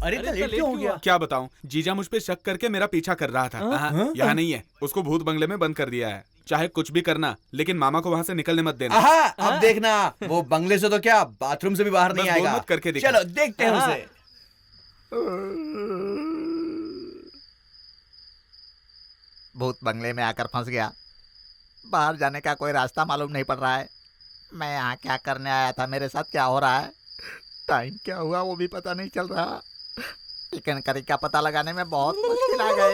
अरे इतना लेट क्यों हो गया? क्या बताऊं, जीजा मुझ पे शक करके मेरा पीछा कर रहा था। यहाँ नहीं है, उसको भूत बंगले में बंद कर दिया है। चाहे कुछ भी करना, लेकिन मामा को वहाँ से निकलने मत देना। अब देखना, वो बंगले से तो क्या बाथरूम से भी बाहर नहीं आएगा। मत करके दिखा। चलो देखते हैं उसे। भूत बंगले में आकर फंस गया। बाहर जाने का कोई रास्ता मालूम नहीं पड़ रहा है। मैं यहाँ क्या करने आया था, मेरे साथ क्या हो रहा है, टाइम क्या हुआ वो भी पता नहीं चल रहा। चिकन करी का पता लगाने में बहुत मुश्किल आ गए।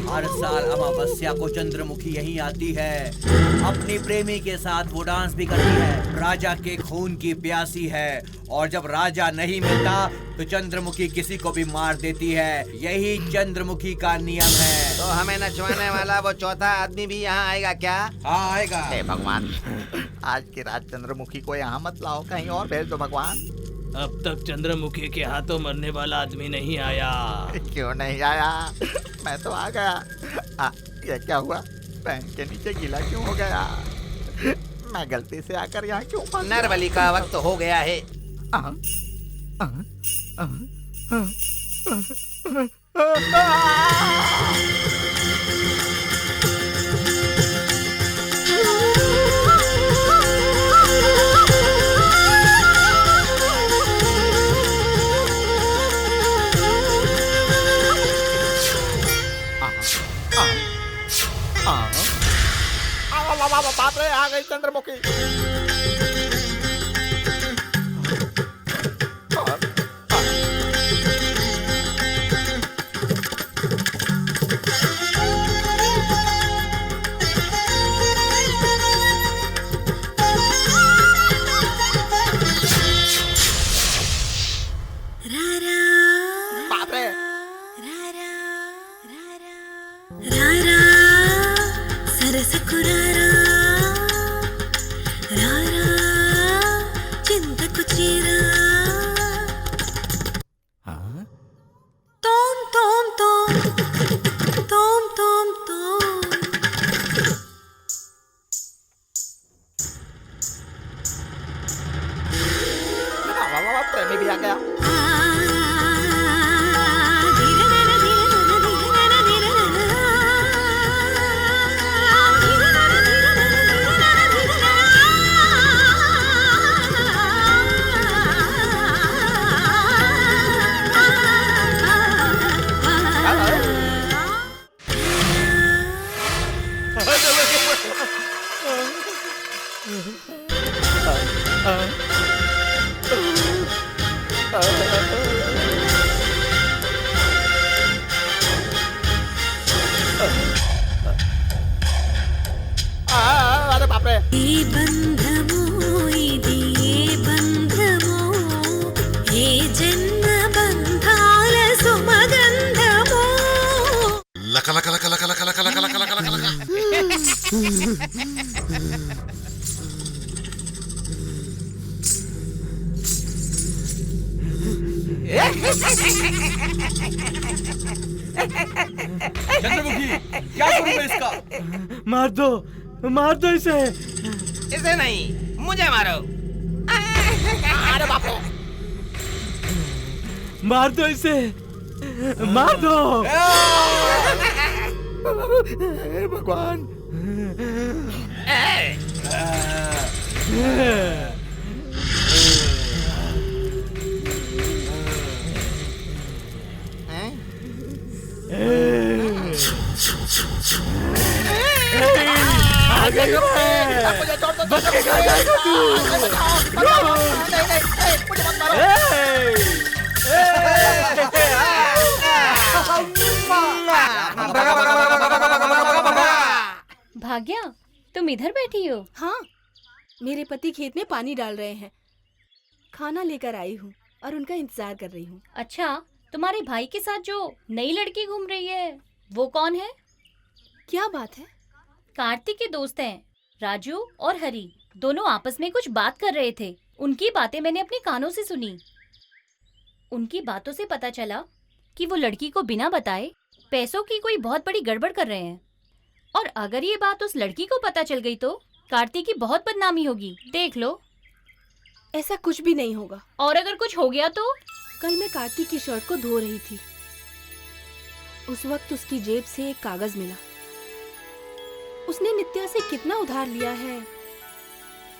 हर साल अमावस्या को चंद्रमुखी यहीं आती है। अपनी प्रेमी के साथ वो डांस भी करती है। राजा के खून की प्यासी है, और जब राजा नहीं मिलता तो चंद्रमुखी किसी को भी मार देती है। यही चंद्रमुखी का नियम है। तो हमें नचवाने वाला वो चौथा आदमी भी यहाँ आएगा क्या? हाँ आएगा। हे भगवान, आज की रात चंद्रमुखी को यहाँ मत लाओ, कहीं और भेज दो भगवान। अब तक चंद्रमुखी के हाथों मरने वाला आदमी नहीं आया। क्यों नहीं आया? मैं तो आ गया। ये क्या हुआ? पैन के नीचे गीला क्यों हो गया? मैं गलती से आकर यहाँ क्यों फंस गया? नरबली का वक्त हो गया है। बाप रे, आ गई चंद्रमुखी। प्रेमी भी आ गया। अरे बाप रे। लका लका लका लका लका लका लका लका लका लका लका। चंद्रमुखी, क्या करूं मैं इसका? मार दो इसे। इसे नहीं, मुझे मारो। अरे बाप रे। मार दो इसे, मार दो। हे भगवान। भाग्या, तुम इधर बैठी हो? हाँ, मेरे पति खेत में पानी डाल रहे हैं। खाना लेकर आई हूँ और उनका इंतजार कर रही हूँ। अच्छा, तुम्हारे भाई के साथ जो नई लड़की घूम रही है वो कौन है? क्या बात है? कार्तिक के दोस्त हैं, राजू और हरी। दोनों आपस में कुछ बात कर रहे थे। उनकी बातें मैंने अपने कानों से सुनी। उनकी बातों से पता चला कि वो लड़की को बिना बताए पैसों की कोई बहुत बड़ी गड़बड़ कर रहे हैं। और अगर ये बात उस लड़की को पता चल गई तो कार्तिक की बहुत बदनामी होगी। देख लो। ऐसा कुछ भी नहीं होगा। और अगर कुछ हो गया तो? कल मैं कार्तिक की शर्ट को धो रही थी। उस वक्त उसकी जेब से एक कागज मिला। उसने नित्या से कितना उधार लिया है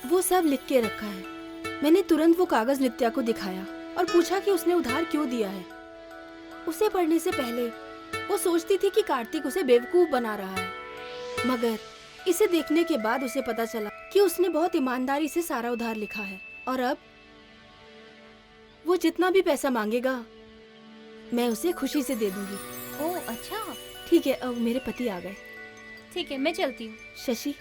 वो सब लिख के रखा है। मैंने तुरंत वो कागज नित्या को दिखाया और पूछा कि उसने उधार क्यों दिया है। उसे पढ़ने से पहले वो सोचती थी कि कार्तिक उसे बेवकूफ बना रहा है, मगर इसे देखने के बाद उसे पता चला कि उसने बहुत ईमानदारी से सारा उधार लिखा है। और अब वो जितना भी पैसा मांगेगा मैं उसे खुशी से दे दूंगी। ओह अच्छा। ठीक है, अब मेरे पति आ गए। ठीक है, मैं चलती हूँ। शशि,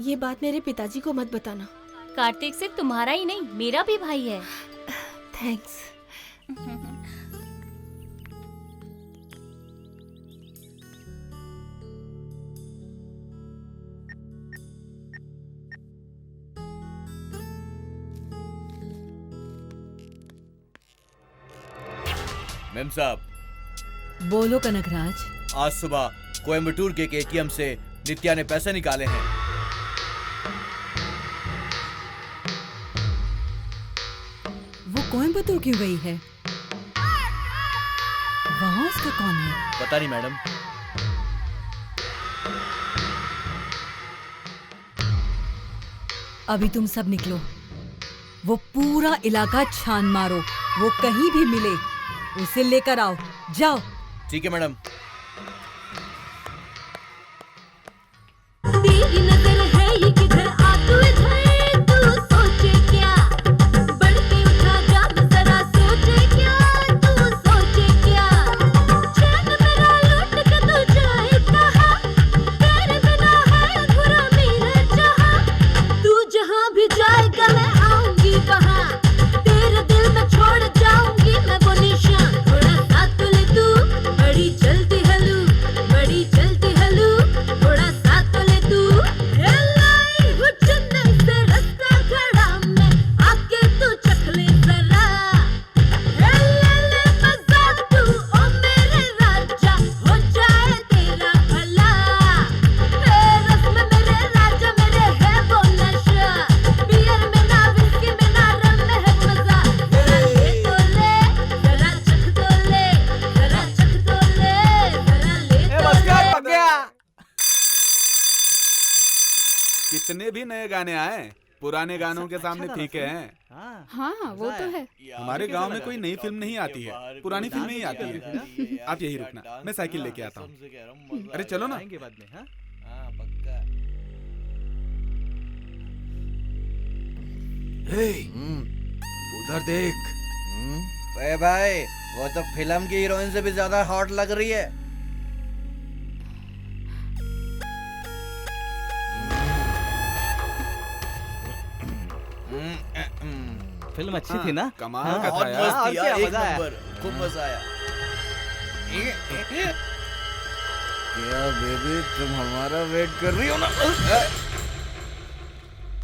ये बात मेरे पिताजी को मत बताना। कार्तिक सिर्फ तुम्हारा ही नहीं, मेरा भी भाई है। थैंक्स। मैम साहब, बोलो कनकराज। आज सुबह कोयम्बटूर के एटीएम से नित्या ने पैसे निकाले हैं। वो कोयम्बटूर क्यों गई है? वहाँ उसका कौन है? पता नहीं मैडम। अभी तुम सब निकलो, वो पूरा इलाका छान मारो, वो कहीं भी मिले उसे लेकर आओ। जाओ। ठीक है मैडम। तेरी नजर है ये किधर आ तू इधर, तू सोचे क्या, बढ़ के उठा जाम जरा सोचे क्या, तू सोचे क्या, चैन मेरा लूट के तू जाए कहाँ, तेरे बिना है अधूरा मेरा जहाँ, तू जहाँ भी जाएगा मैं आऊंगी वहाँ, तेरे दिल में छोड़ जाऊंगी मैं वो निशान। थोड़ा साथ ले तू, बड़ी चलती हलू, बड़ी चलती हलू, थोड़ा साथ ले तू। लाई हूँ चेन्नई से रास्ता खड़ा मैं, आके तू चख ले जरा, ले ले मजा तू ओ मेरे राजा, हो जाए तेरा भला। रस में मेरे राजा मेरे है वो नशा, बियर में ना विस्की में ना रम में है मजा। जरा ले तो ले, जरा चख तो ले, जरा चख तो ले, जरा ले तो ले। कितने भी नए गाने आए, पुराने गानों के सामने फीके हैं। हाँ, वो तो है। हमारे गांव में कोई नई फिल्म नहीं आती है, पुरानी फिल्में ही आती है। आप यही रुकना, मैं साइकिल लेके आता हूँ। अरे चलो ना। उधर देख। ए भाई, वो तो फिल्म की हीरोइन से भी ज्यादा हॉट लग रही है। फिल्म अच्छी थी ना? कमाल का बहुत था यार। मस्त थी यार, एक मजा आया। नंबर, खूब मजा आया। क्या बेबी, तुम हमारा वेट कर रही हो ना?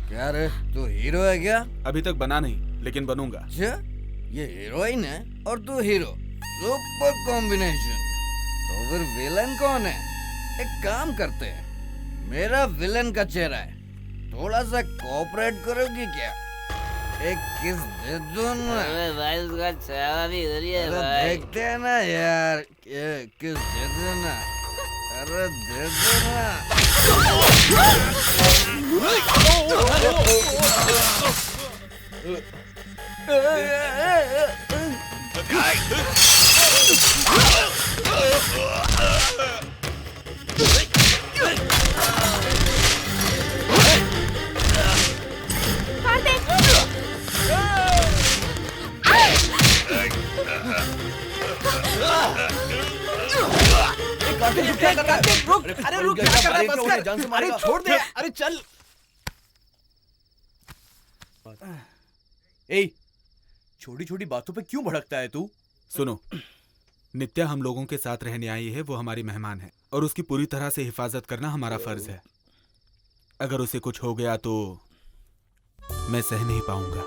क्या रे, तू हीरो है क्या? अभी तक बना नहीं, लेकिन बनूंगा। अच्छा, ये हीरोइन है और तू हीरो, सुपर कॉम्बिनेशन। तो फिर विलन कौन है? एक काम करते हैं, मेरा विलन का चेहरा है, थोड़ा सा कोऑपरेट करोगी क्या? एक किस दे दो ना। अरे भाई उसका चेहरा भी इधर ही है अरे भाई। देखते हैं ना यार, ये किस दे दो ना। अरे दे दो ना। अरे रुक, क्या कर रहा है? बस कर। अरे छोड़ दे, अरे चल। ए, छोटी छोटी बातों पे क्यों भड़कता है तू? सुनो, नित्या हम लोगों के साथ रहने आई है, वो हमारी मेहमान है और उसकी पूरी तरह से हिफाजत करना हमारा फर्ज है। अगर उसे कुछ हो गया तो मैं सह नहीं पाऊंगा।